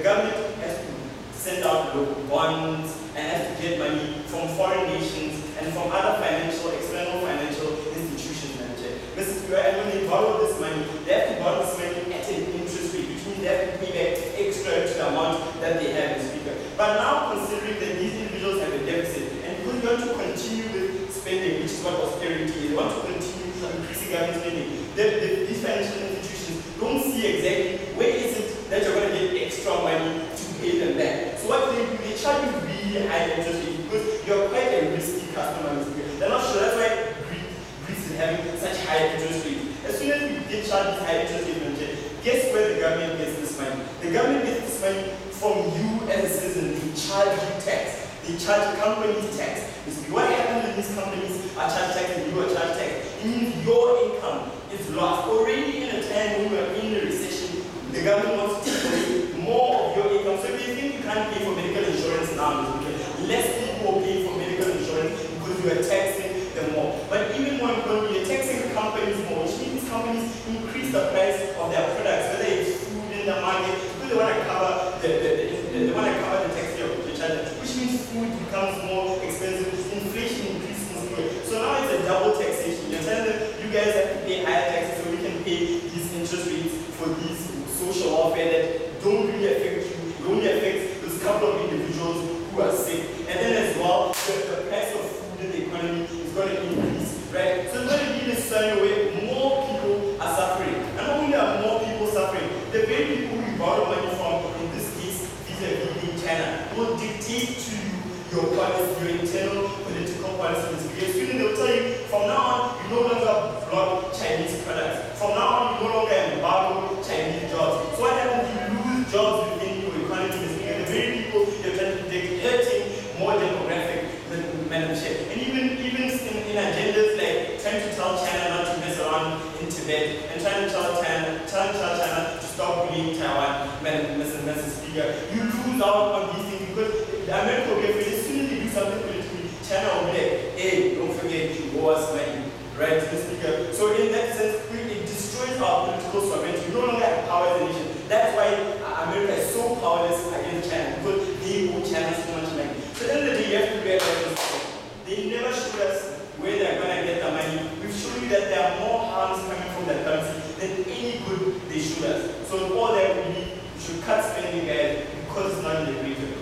government has to send out bonds and has to get money from foreign nations and from other external financial institutions. Mrs. And when they borrow this money, they have to borrow this money at an interest rate, which means they have to pay back extra to the amount that they have in speaker. But now, considering that these individuals have a deficit, and because they want to continue with spending, which is what austerity is, they want to continue increasing government spending, these financial institutions don't see exactly where is it that you're going to get extra money to pay them back. So what they do, they charge you really high interest rates because you're quite a risky customer. They're not sure. That's why Greece is having such high interest rates. As soon as we get charged these high interest rates, guess where the government gets this money? The government gets this money from you as a citizen. They charge you tax. They charge companies tax. What happens when these companies are charged tax and you are charged tax? It means your income is lost. Already in a time when we are in a recession, the government wants to take away more of your income. So if you think you can't pay for medical insurance now, less people will pay for medical insurance because you are taxing them more. But even more importantly, you're taxing companies more, which means these companies increase the price of their products, whether it's food in the market, because they want to cover the tax of the charge, which means food becomes more expensive, inflation increases. So now it's a double taxation. You're telling them you guys have to pay higher taxes so we can pay these interest rates for these social welfare that don't really affect you, it only affects those couple of individuals who are sick. And then as well, the price of food in the economy is going to increase, right? So it's going to be this scenario where more people are suffering. And not only are more people suffering, the very people who you borrow money from, in this case, vis-a-vis China, will dictate to you your policy, your internal political policies. Because soon they'll tell you, from now on, you no longer block Chinese products. From now on, you no longer embargo Chinese jobs. So what happens? You lose jobs within your economy. Because the very people you're trying to protect, hurting more demographic membership. And even in agendas like trying to tell China not to mess around in Tibet and trying to tell China to stop bullying Taiwan, Mr. Speaker, you lose out on these things because the American will get free. As soon as they do something politically, China will be like, hey, don't forget you owe us money, right, Mr. Speaker? So in that sense, it destroys our political sovereignty. We no longer have power as a nation. That's why America is so powerless against China, because they owe China so much money. So at the end of the day, you have to realize this. They never showed us where they're going to get the money. We've shown you that there are more harms coming from that currency than any good they showed us. So all that we need, we should cut spending, guys, because it's not in the greater good.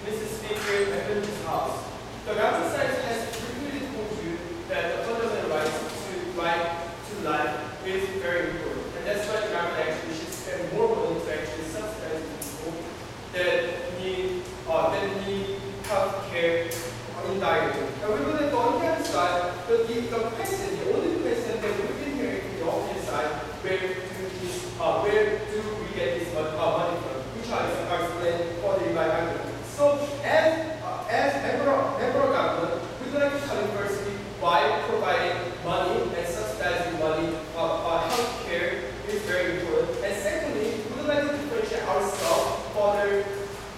Mrs. Speaker, members of the House, the government side has repeatedly told you that the fundamental rights to life is very important. And that's why the government actually should spend more money to actually subsidize people that need health care indirectly. And we will go on the other side, but the only question that we've been hearing from the opposite side, where do we get this money from, which I explained for the environment. So, as member of government, we'd like to tell you firstly why providing money and subsidizing money health care is very important. And secondly, we would like to differentiate ourselves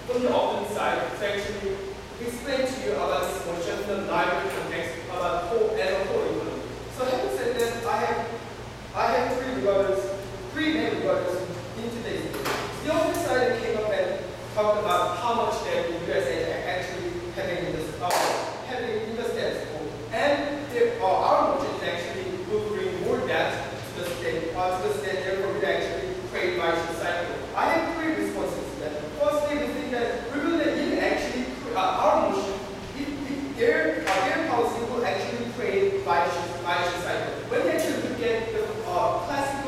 from the opposite side to actually explain to you about this concept in the larger context about whole economy. So having said that, I have three main rebuttals in today's video. The opposite side came up and talked about how much debt the USA are actually having in the status quo, and our budget actually will bring more debt to the state righteous cycle. I have three responses to that. Firstly, we think that we will actually our motion, their policy will actually create righteous cycle. When you actually look at the classic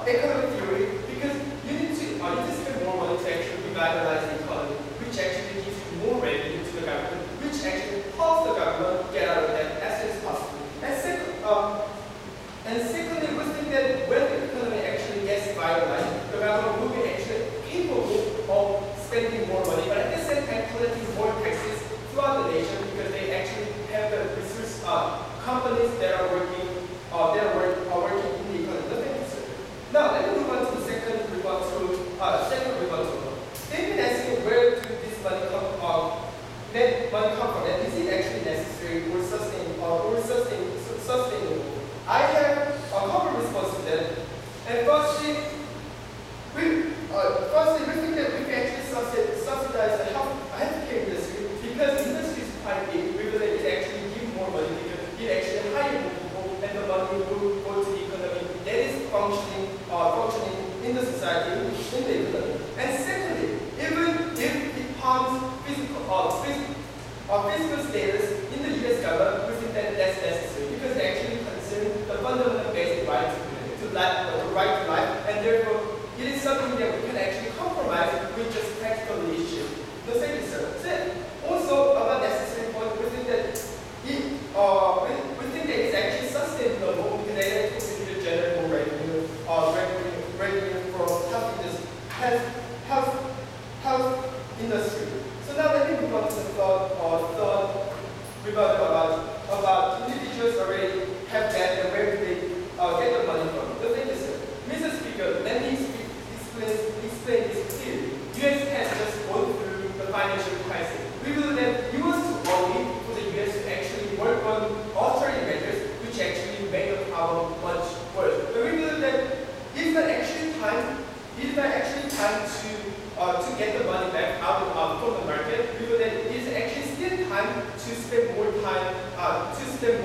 economic theory, because you need to spend more money to actually revitalize the economy, which actually gives you more revenue to the government, which actually helps the government get out of debt as soon as possible. And secondly, we think that when the economy actually gets revitalized, the government will be actually capable of spending more money, but at the same time collecting more taxes throughout the nation because they actually have the resource companies that are working in the economy. Now let me move on to the second rebuttal. They've been asking where do this money come from, and is it actually necessary or sustainable? I have a couple of responses to that. And firstly, we think that we can actually subsidize the healthcare industry because the industry is quite big. We believe it actually give more money because it actually hire more people and the money will go to the economy that is functioning in the society, in the economy. And secondly, even if it harms fiscal status in the U.S. government, we think that that's necessary because they actually concern the fundamental basic right to life, and therefore it is something that we can actually compromise with just practical issues. The second is also about necessary point. We think that it's actually sustainable because they actually to generate more revenue from health industry. So now let me move on to the third rebuttal about individuals already have that and where do they get the money from. The thing is, Mr. Speaker, let me explain this clearly. U.S. has just gone through the financial crisis. We believe that it was too early for the U.S. to actually work on austerity measures, which actually made the problem much worse. But we believe that it's not actually time to get the money back out from the market. We believe that it is actually still time to spend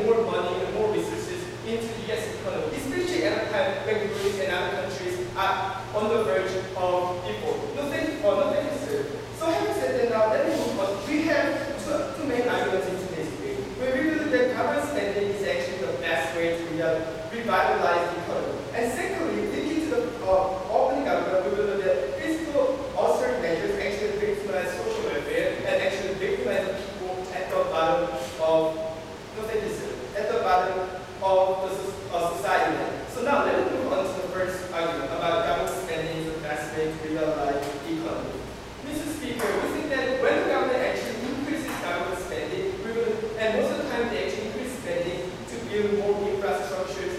more money and more resources into the U.S. economy, especially at a time when Greece and other countries are on the verge of default. Nothing is true. So having said that, now let me move on. We have two main arguments in today's debate. We believe that government spending is actually the best way to revitalize the economy. And secondly, linking to the opening government, we believe that fiscal austerity measures actually victimize social welfare and actually victimize the people at the bottom of the society. So now let me move on to the first argument about government spending is the best way to revitalize the economy. Mr. Speaker, we think that when the government actually increases government spending, and most of the time they actually increase spending to build more infrastructures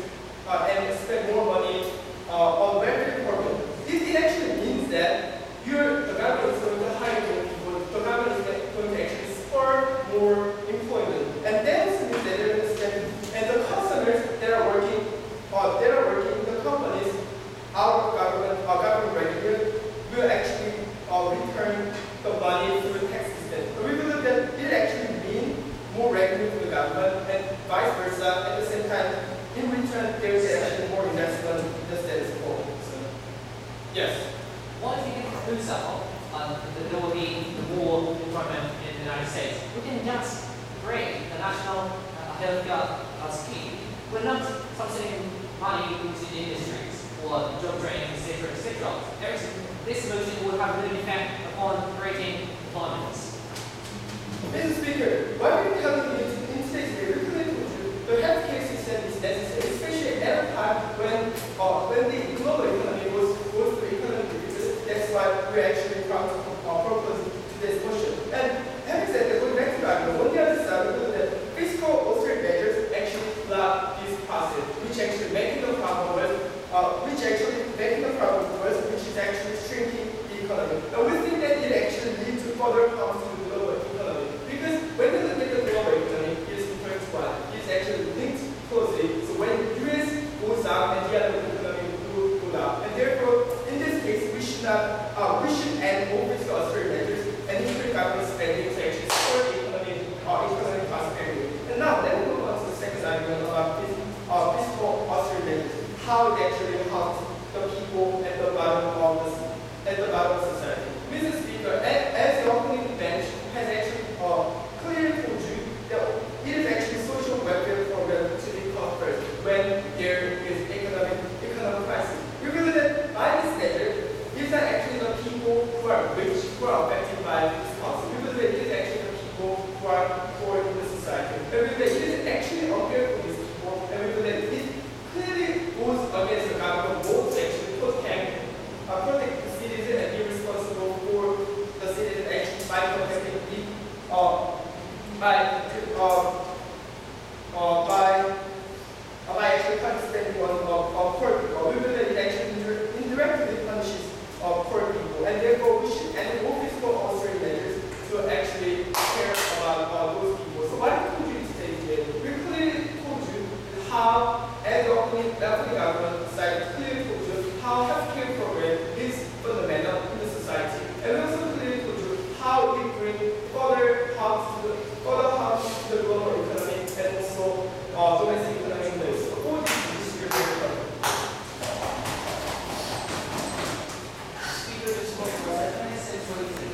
and spend more money on welfare programs, it actually means that the government is going to hire more people, the government is going to actually spur more employment. And that also means that they're going to spend, and the customers that are working in the companies, our government revenue will actually return the money through the tax system. But we believe that it actually means more revenue to the government and vice versa. At the same time, in return, there is actually more investment in the status quo. So, yes. What if you can do so? There will be more employment in the United States. We can just create the national healthcare scheme. We're not subsidizing money into the industries or job training, etc., etc. This solution will have an effect upon creating employment. Mr. Speaker, why are you telling me in today's debate, the healthcare system is necessary, especially at a time when the global economy was through economic crisis. That's why we're actually proud to propose today's motion. And having said that, going back to the argument, on the other side, we believe that fiscal austerity measures actually block this process, which actually making the problem worse, which is actually shrinking the economy. And we think that it actually leads to further harms to the global economy. Because when we look at the global economy, it is intertwined. It is actually linked closely. So when the US goes up and the other economy will go up. And therefore, in this case, we should end all fiscal austerity measures and increase government spending to actually support the economic prosperity. And now, let me move on to the second argument about fiscal austerity measures, how it actually helps the people at the bottom of society. Mr. Speaker, as the opening bench has actually clearly told you that it is actually social welfare program to be called first when there is economic crisis. We believe that by this measure, these are actually the people who are rich, who are affected by this policy. We believe that it is actually the people who are poor in the society. And we believe that it is actually unfair for these people, and we believe that it clearly goes against the government goals to actually protect the citizen and be responsible for the citizen actually by protecting by actually participating on poor people. We believe that it actually indirectly punishes poor people, and therefore we should end all fiscal austerity measures to actually care about those people. So what I told you today is we clearly told you how, as the opening government side clearly told you how healthcare program is fundamental in the society, and we also clearly told you how it brings further harm to the global economy and also domestic economic needs. According to this report. Speaker, just one more. Can I say what you think?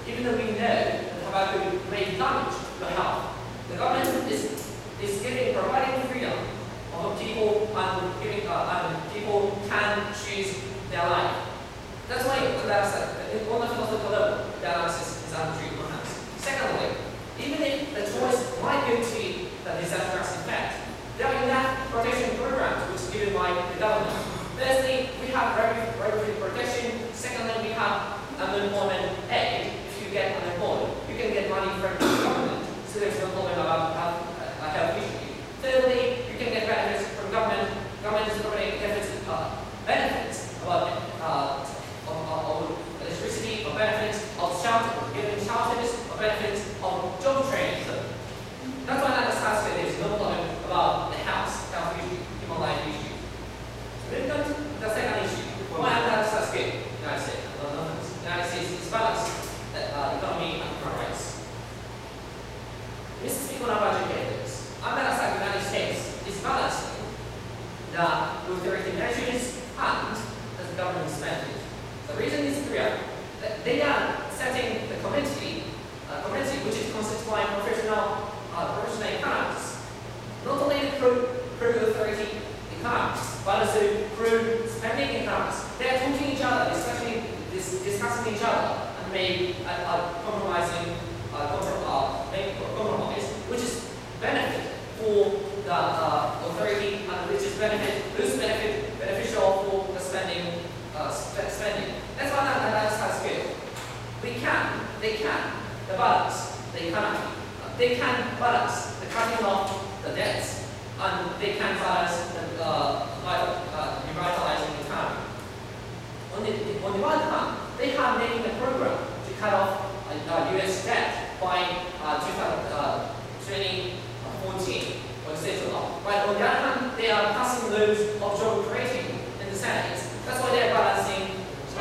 Even though we know that tobacco may damage government is providing freedom of people and people can choose their life. That's why on the philosophical level, the analysis is arbitrary unannounced. Secondly, even if the choice might go to the disastrous effect, there are enough protection programs which are given by the government. Firstly, we have refugee protection. Secondly, we have unemployment aid. If you get unemployed, you can get money from the government, so there's no problem about a health issue. Thirdly, you can get benefits from government. Government is providing benefits about of electricity, or benefits of shelter, giving shelters, or benefits of job training. So that's why that sounds good. There's no problem about the health issue, human life issue. Then come to the second issue. Why that sounds good? United States. The United States is balanced economy and human rights. This is speaking about educators. On the other side, the United States is balancing the austerity measures and the government spending. The reason is clear. They are setting the committee which is constituted by professional economists, not only pro-austerity economists, but also pro-spending economists. They are talking to each other, discussing each other, and make compromise, which is benefit for the authority and which is beneficial for the spending. That's why that sounds good. They can balance the economy. They can balance the cutting off the debts, and they can balance the revitalizing the economy. On the one hand, they have made a program to cut off U.S. debt by 2014, or etc. But on the other hand, they are passing laws of job creating in the Senate. That's why they are balancing the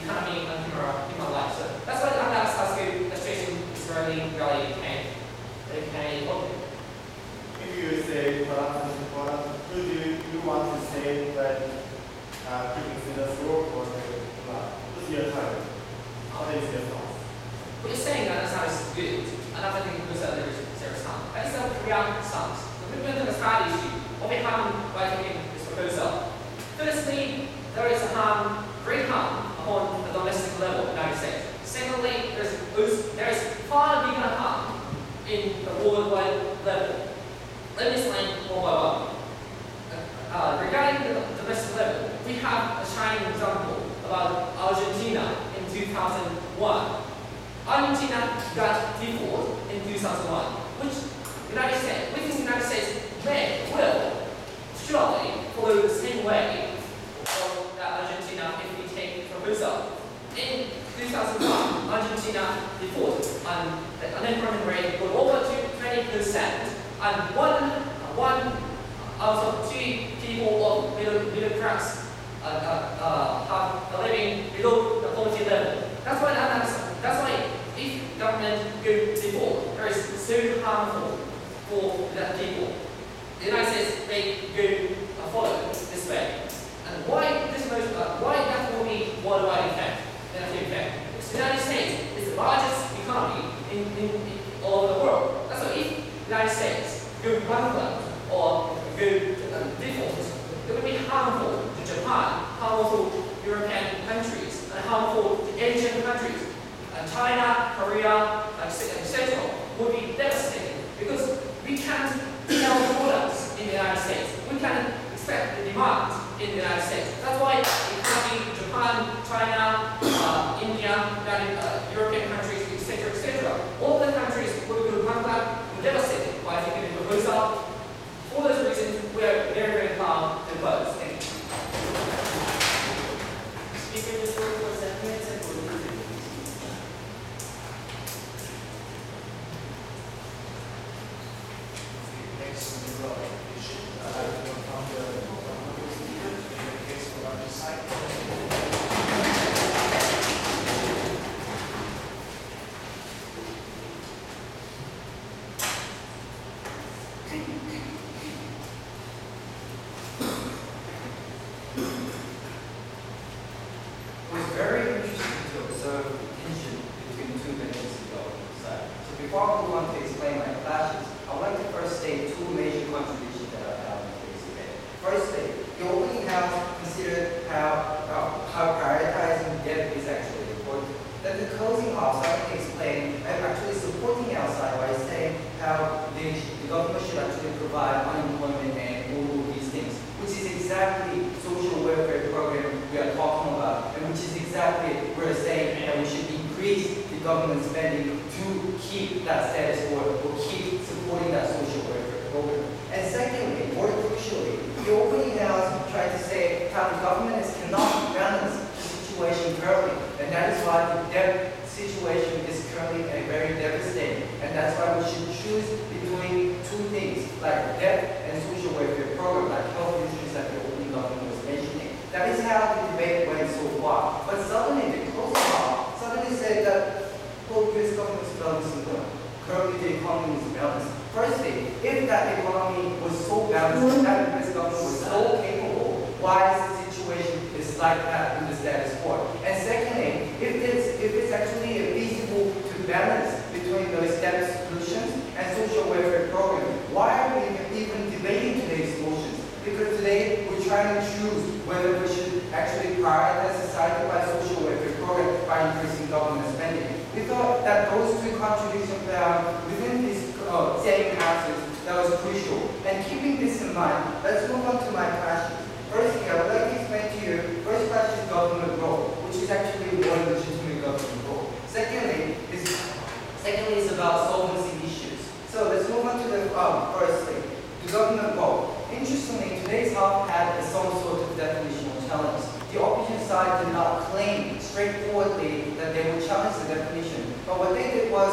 economy and human life. So that's why the situation is really okay. If you say balance is important, could you want to say that keeping the floor or what's your time? What is your thoughts? What you're saying that sounds good. Another thing is that there is some. That is a real stance. The movement of the third issue, what we have by taking this proposal. Firstly, there is great harm upon the domestic level in the United States. Secondly, there is far bigger harm in the worldwide level. Let me explain one by one. Regarding the domestic level, we have a shining example about Argentina in 2001. Argentina got default in 2001, which the United States will surely follow the same way of Argentina if we take the proposal. In 2001, Argentina defaulted and the unemployment rate was over to 20%, and one out of two people of middle class are living below the poverty level. That's why if government goes default, it is so harmful for the people. The United States may go follow this way. And why that will be worldwide effect, negative effect? Because the United States is the largest economy in all over the world. That's why if the United States go bankrupt or go default, it will be harmful to Japan, harmful to European countries, and harmful to Asian countries. China, Korea, etc. will be devastating because we can't sell products in the United States. We can't expect the demand in the United States. That's why economy, Japan, China, India, European countries, etc. All the countries will go bankrupt, will devastated by taking the proposal. For those reasons, we are very, very calm to vote. Thank you. Speaker just spoke for 7 minutes and 40 seconds. Next, we will from the speaker in the case of our site. increase the government spending to keep that status quo or keep supporting that social welfare program. And secondly, more crucially, the opening house tried to say how the government cannot balance the situation currently, and that is why the debt situation is currently very devastating, and that's why we should choose between two things, like debt and social welfare program, like health insurance that the opening government was mentioning. That is how the debate went so far. But suddenly, the closing part suddenly said that, well, U.S. government is balancing well. Currently, the economy is balanced. Firstly, if that economy was so balanced, that the U.S. government was so capable, why is the situation is like that in the status quo? And secondly, if it's actually feasible to balance between those debt solutions and social welfare program, why are we even debating today's motions? Because today we're trying to choose whether we should actually prioritize society by social welfare program by increasing government spending. We thought that those two contradictions within these same houses that was crucial. And keeping this in mind, let's move on to my question. Firstly, I would like to explain to you, first question is government role, which is actually one legitimate government role. Secondly is about solvency issues. So let's move on to the firstly, the government role. Interestingly, today's half had some sort of definitional challenge. The opposition side did not claim straightforwardly that they would challenge the definition, but what they did was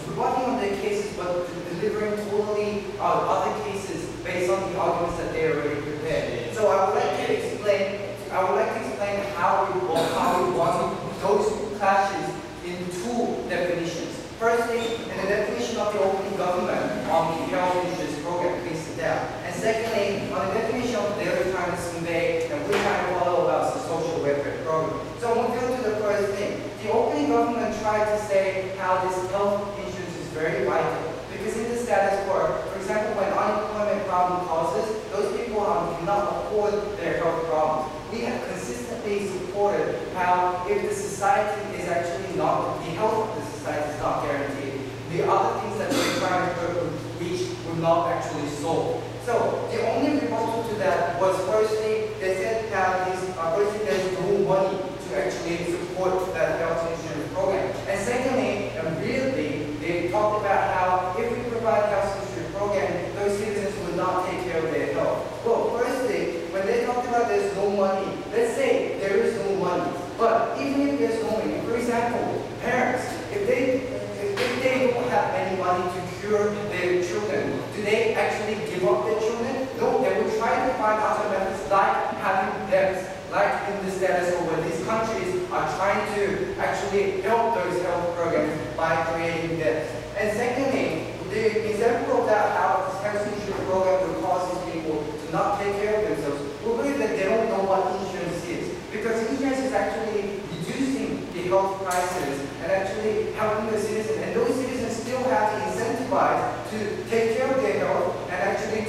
rebutting on their cases but delivering totally other cases based on the arguments that they already prepared. So I would like to explain how we won those clashes in two definitions. Firstly, in the definition of the opening government on the health insurance program, please sit down. And secondly, on the definition of daily kindness convey, and we're trying to follow about the social welfare program. So moving on to the first thing, the opening government tried to say how this health insurance is very vital. Because in the status quo, for example, when unemployment problem causes, those people cannot afford their health problems. We have consistently supported how if the society is actually not, the health of the society is not guaranteed, the other things that we're trying to reach will not actually solve. So the only rebuttal to that was firstly, they said that firstly there's no money to actually support that health insurance program. And secondly, and really, they talked about how if we provide health insurance program, those citizens will not take care of their health. Well, firstly, when they talked about there's no money, let's say there is no money. But even if there's no money, for example, parents, if they don't have any money to cure their children, do they actually give up their children? No, they will try to find other methods like having debts, like in the status of where these countries are trying to actually help those health programs by creating debts. And secondly, the example of that how this health insurance program will cause these people to not take care of themselves, we believe that they don't know what insurance is. Because insurance is actually reducing the health prices and actually helping the citizens. And those citizens still have to incentivize to take care of their health and actually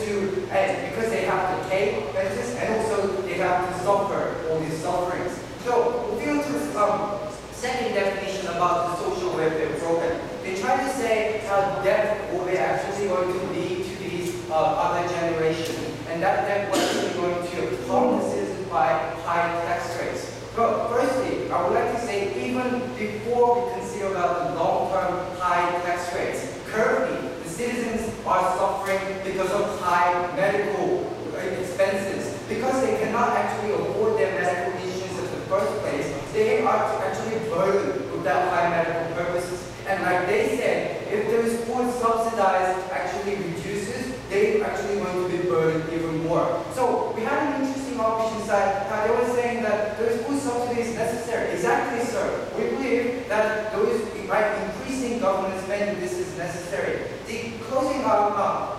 because they have to pay expenses and also they have to suffer all these sufferings. So moving on to the second definition about the social welfare program. They try to say how debt will be actually going to lead to these other generations. And that debt was actually going to harm the citizens by high tax rates. But firstly, I would like to say even before we consider about the long-term high tax rates, currently the citizens are suffering because of high medical expenses. Because they cannot actually afford their medical insurance in the first place, they are actually burdened with that high medical purposes. And like they said, if those food subsidized actually reduces, they're actually going to be burdened even more. So we had an interesting opposition side, how they were saying that those food subsidies necessary. Exactly, sir. We believe that those, by increasing government spending, this is necessary. The closing up.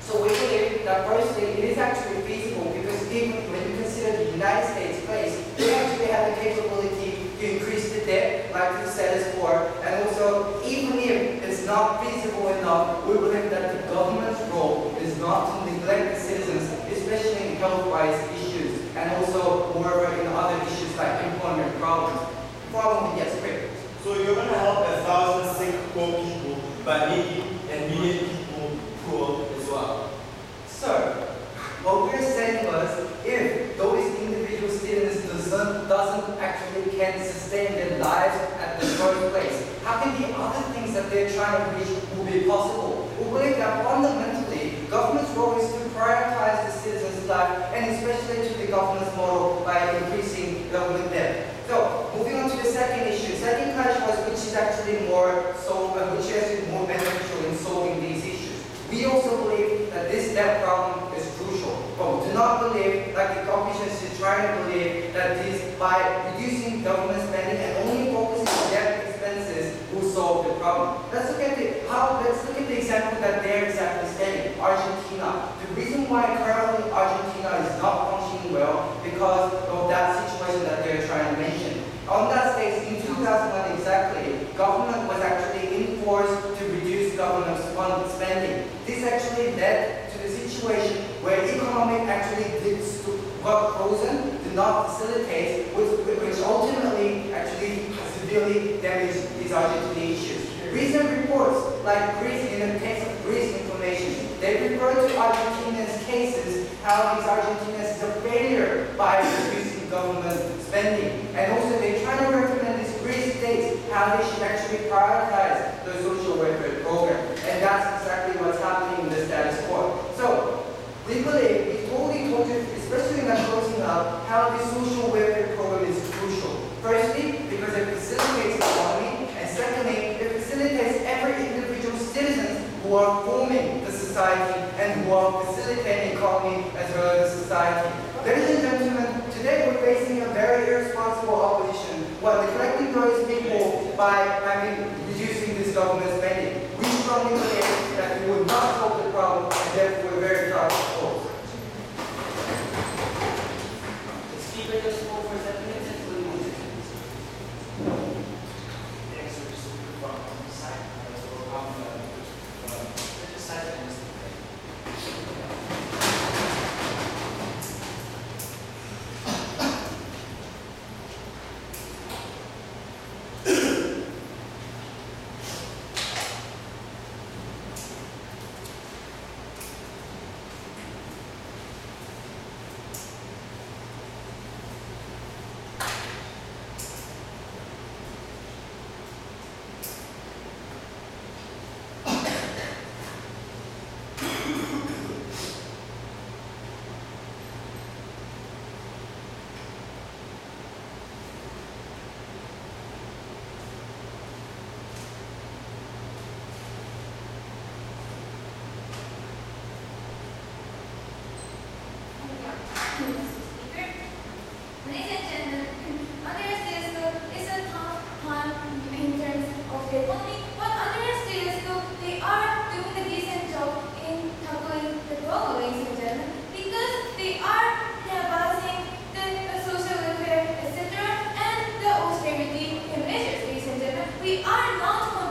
So we believe that firstly, it is actually feasible because even when you consider the United States place, they actually have the capability to increase the debt like the status quo. And also, even if it's not feasible enough, we believe that the government's role is not to neglect the citizens, especially in health-wise issues, and also moreover in other issues like employment problems. Yes, great. So you're going to help 1,000 sick poor people by making a million people poor as well. Sir, what we're saying was, if those individual students doesn't actually can sustain their lives at the first place? How can the other things that they're trying to reach will be possible? We believe that fundamentally, government's role is to prioritize the citizens' life, and especially to the government's model by increasing government debt. So, moving on to the second issue. Second clash was which is actually which is more beneficial in solving these issues. We also believe that this debt problem is crucial, but we do not believe, like the opposition is trying to believe, that this by reducing government spending and only focusing on debt expenses will solve the problem. Let's look at the example that they're exactly stating, Argentina. The reason why currently Argentina is not functioning well because of that situation that they're trying to mention. On that stage, in 2001 exactly, government was actually enforced to reduce government spending. This actually led to the situation where economic actually got frozen, did not facilitate, which ultimately actually severely damaged these Argentine issues. Recent reports, like Greece, in the case of Greece information, they refer to Argentina's cases, how these Argentinians is a failure by reducing government spending. And also they try to recommend these Greece states how they should actually prioritize the social welfare program. And that's exactly what's happening in the status quo. So we believe, we totally told you, especially in that closing up, how the social welfare program is crucial. Firstly, because it facilitates the economy, and secondly, it facilitates every individual citizen who are forming the society and who are facilitating economy as well as the society. Ladies and gentlemen, today we're facing a very irresponsible opposition while neglecting those people by reducing this government spending. We strongly believe that we will not solve the problem, and therefore we're very proud to oppose. The speaker just spoke for 7 minutes and fully moved. We are not